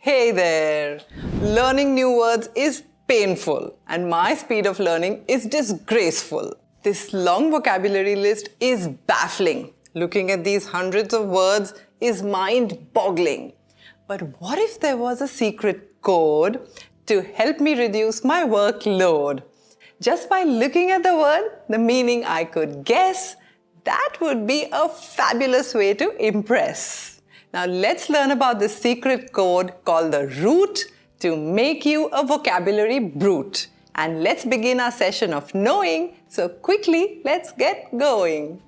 Hey there! Learning new words is painful and my speed of learning is disgraceful. This long vocabulary list is baffling. Looking at these hundreds of words is mind-boggling. But what if there was a secret code to help me reduce my workload? Just by looking at the word, the meaning I could guess, that would be a fabulous way to impress. Now let's learn about this secret code called the root to make you a vocabulary brute. And let's begin our session of knowing. So quickly, let's get going.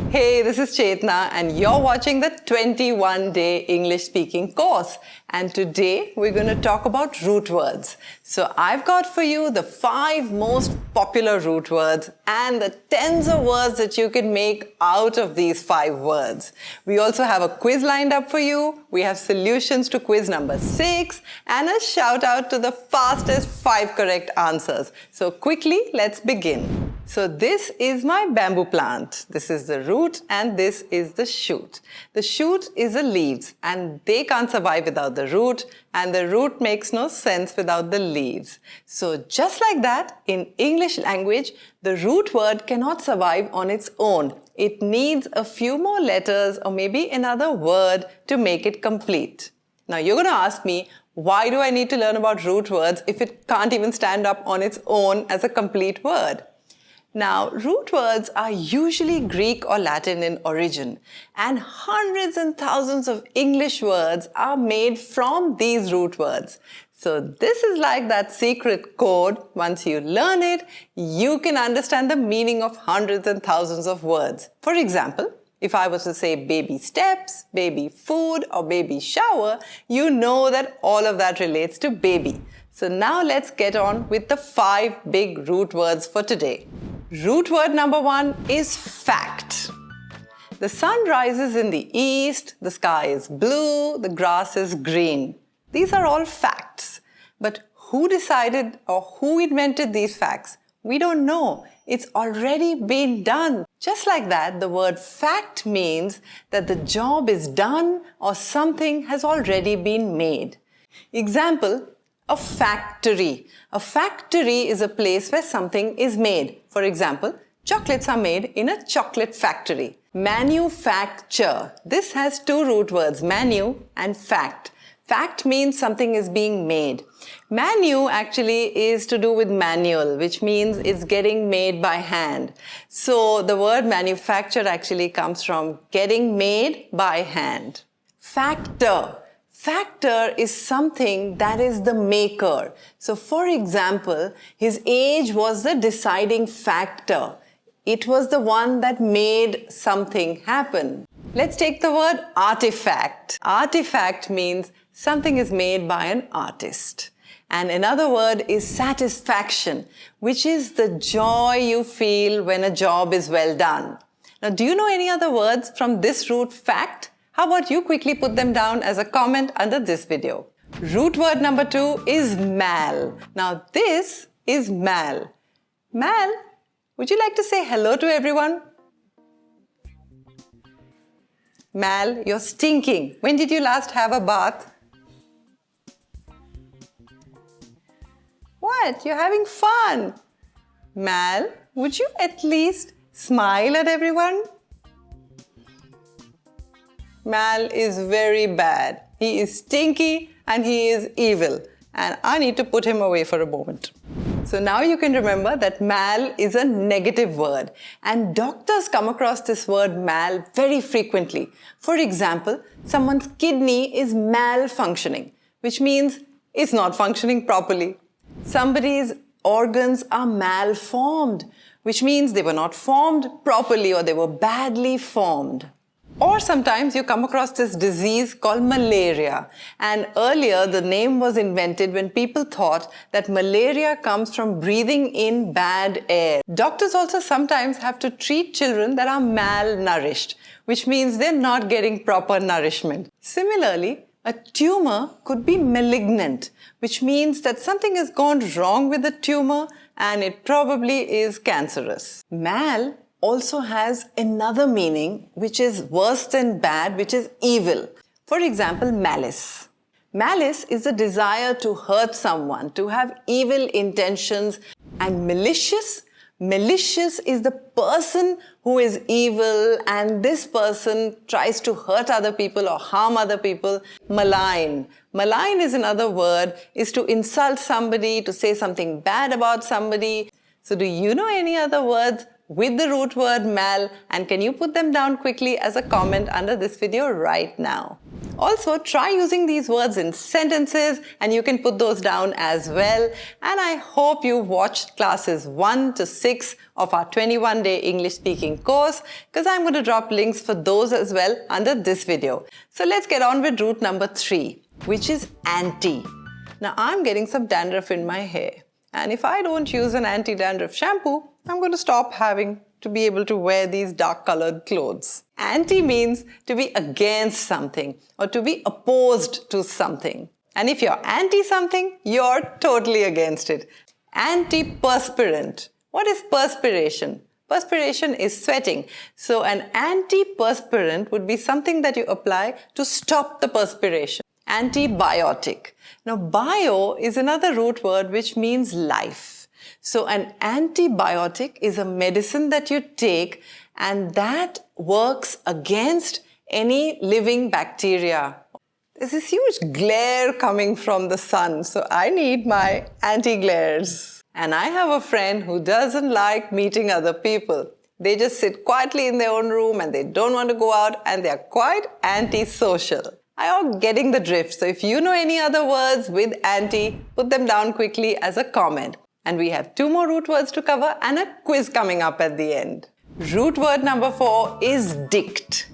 Hey, this is Chetna and you're watching the 21-day English speaking course. And today we're going to talk about root words. So I've got for you the 5 most popular root words and the tens of words that you can make out of these 5 words. We also have a quiz lined up for you. We have solutions to quiz number 6 and a shout out to the fastest 5 correct answers. So quickly, let's begin. So this is my bamboo plant. This is the root and this is the shoot. The shoot is the leaves and they can't survive without the root, and the root makes no sense without the leaves. So just like that, in English language, the root word cannot survive on its own. It needs a few more letters or maybe another word to make it complete. Now you're going to ask me, why do I need to learn about root words if it can't even stand up on its own as a complete word? Now, root words are usually Greek or Latin in origin, and hundreds and thousands of English words are made from these root words. So this is like that secret code. Once you learn it, you can understand the meaning of hundreds and thousands of words. For example, if I was to say baby steps, baby food, or baby shower, you know that all of that relates to baby. So now let's get on with the 5 big root words for today. Root word number 1 is fact. The sun rises in the east, the sky is blue, the grass is green. These are all facts. But who decided or who invented these facts? We don't know. It's already been done. Just like that, the word fact means that the job is done or something has already been made. Example, a factory. A factory is a place where something is made. For example, chocolates are made in a chocolate factory. Manufacture. This has 2 root words, manu and fact. Fact means something is being made. Manu actually is to do with manual, which means it's getting made by hand. So the word manufacture actually comes from getting made by hand. Factor. Factor is something that is the maker. So for example, his age was the deciding factor. It was the one that made something happen. Let's take the word artifact. Artifact means something is made by an artist. And another word is satisfaction, which is the joy you feel when a job is well done. Now, do you know any other words from this root fact? How about you quickly put them down as a comment under this video? Root word number 2 is mal. Now this is mal. Mal, would you like to say hello to everyone? Mal, you're stinking. When did you last have a bath? What? You're having fun. Mal, would you at least smile at everyone? Mal is very bad. He is stinky and he is evil. And I need to put him away for a moment. So now you can remember that mal is a negative word. And doctors come across this word mal very frequently. For example, someone's kidney is malfunctioning, which means it's not functioning properly. Somebody's organs are malformed, which means they were not formed properly or they were badly formed. Or sometimes you come across this disease called malaria. And earlier, the name was invented when people thought that malaria comes from breathing in bad air. Doctors also sometimes have to treat children that are malnourished, which means they're not getting proper nourishment. Similarly, a tumor could be malignant, which means that something has gone wrong with the tumor and it probably is cancerous. Mal also has another meaning which is worse than bad, which is evil. For example, malice. Malice is the desire to hurt someone, to have evil intentions. And malicious? Malicious is the person who is evil and this person tries to hurt other people or harm other people. Malign. Malign is another word, is to insult somebody, to say something bad about somebody. So do you know any other words with the root word mal, and can you put them down quickly as a comment under this video right now? Also, try using these words in sentences and you can put those down as well. And I hope you watched classes 1 to 6 of our 21-day English speaking course, because I'm going to drop links for those as well under this video. So let's get on with root number 3, which is anti. Now I'm getting some dandruff in my hair, and if I don't use an anti-dandruff shampoo, I'm going to stop having to be able to wear these dark-colored clothes. Anti means to be against something or to be opposed to something. And if you're anti something, you're totally against it. Antiperspirant. What is perspiration? Perspiration is sweating. So an antiperspirant would be something that you apply to stop the perspiration. Antibiotic. Now, bio is another root word which means life. So an antibiotic is a medicine that you take and that works against any living bacteria. There's this huge glare coming from the sun, so I need my anti-glares. And I have a friend who doesn't like meeting other people. They just sit quietly in their own room and they don't want to go out and they're quite antisocial. I'm getting the drift. So if you know any other words with anti, put them down quickly as a comment. And we have 2 more root words to cover and a quiz coming up at the end. Root word number 4 is dict.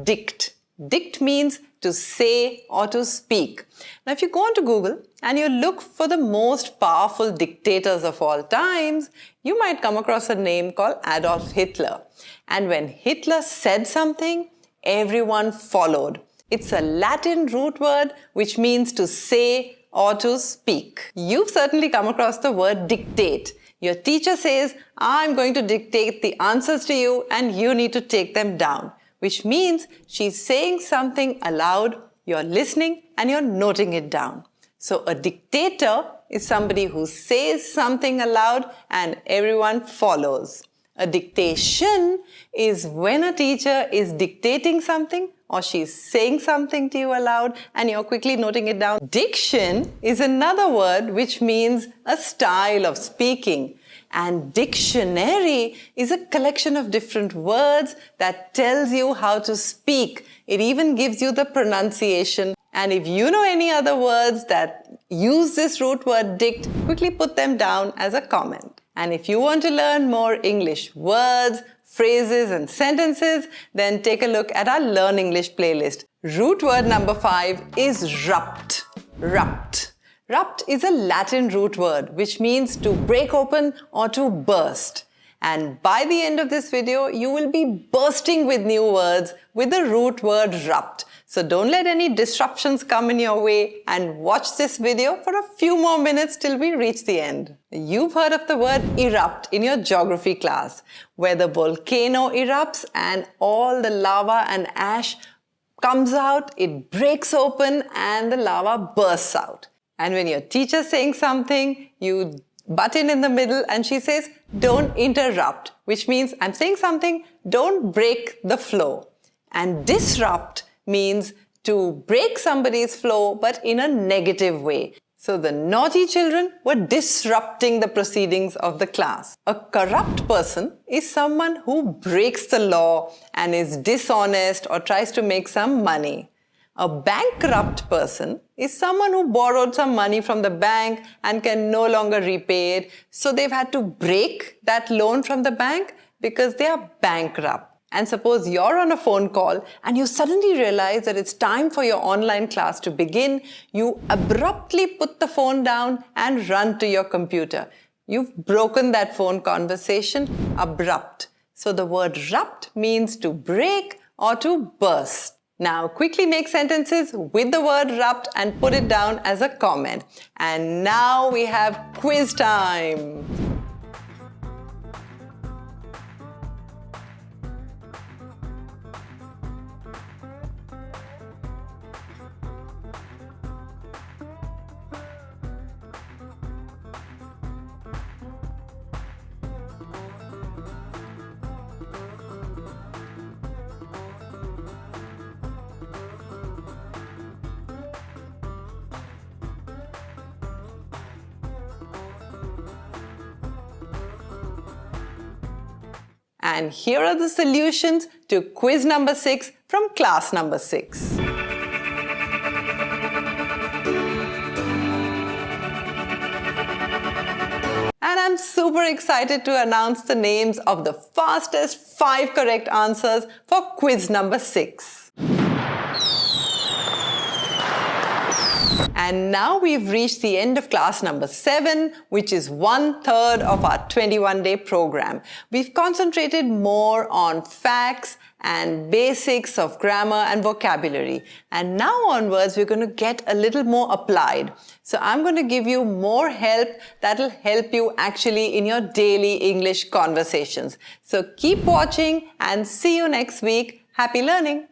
Dict. Dict means to say or to speak. Now, if you go onto Google and you look for the most powerful dictators of all times, you might come across a name called Adolf Hitler. And when Hitler said something, everyone followed. It's a Latin root word which means to say or to speak. You've certainly come across the word dictate. Your teacher says, I'm going to dictate the answers to you and you need to take them down, which means she's saying something aloud, you're listening and you're noting it down. So a dictator is somebody who says something aloud and everyone follows. A dictation is when a teacher is dictating something or she's saying something to you aloud and you're quickly noting it down. Diction is another word which means a style of speaking. And dictionary is a collection of different words that tells you how to speak. It even gives you the pronunciation. And if you know any other words that use this root word dict, quickly put them down as a comment. And if you want to learn more English words, phrases and sentences, then take a look at our Learn English playlist. Root word number 5 is rupt. Rupt. Rupt is a Latin root word which means to break open or to burst. And by the end of this video, you will be bursting with new words with the root word rupt. So don't let any disruptions come in your way and watch this video for a few more minutes till we reach the end. You've heard of the word erupt in your geography class, where the volcano erupts and all the lava and ash comes out, it breaks open and the lava bursts out. And when your teacher's saying something, you butt in the middle and she says, don't interrupt, which means I'm saying something, don't break the flow. And disrupt means to break somebody's flow, but in a negative way. So the naughty children were disrupting the proceedings of the class. A corrupt person is someone who breaks the law and is dishonest or tries to make some money. A bankrupt person is someone who borrowed some money from the bank and can no longer repay it. So they've had to break that loan from the bank because they are bankrupt. And suppose you're on a phone call and you suddenly realize that it's time for your online class to begin. You abruptly put the phone down and run to your computer. You've broken that phone conversation. Abrupt. So the word rupt means to break or to burst. Now quickly make sentences with the word rupt and put it down as a comment. And now we have quiz time. And here are the solutions to quiz number 6 from class number 6. And I'm super excited to announce the names of the fastest 5 correct answers for quiz number 6. And now we've reached the end of class number 7, which is 1/3 of our 21-day program. We've concentrated more on facts and basics of grammar and vocabulary. And now onwards, we're going to get a little more applied. So I'm going to give you more help that'll help you actually in your daily English conversations. So keep watching and see you next week. Happy learning!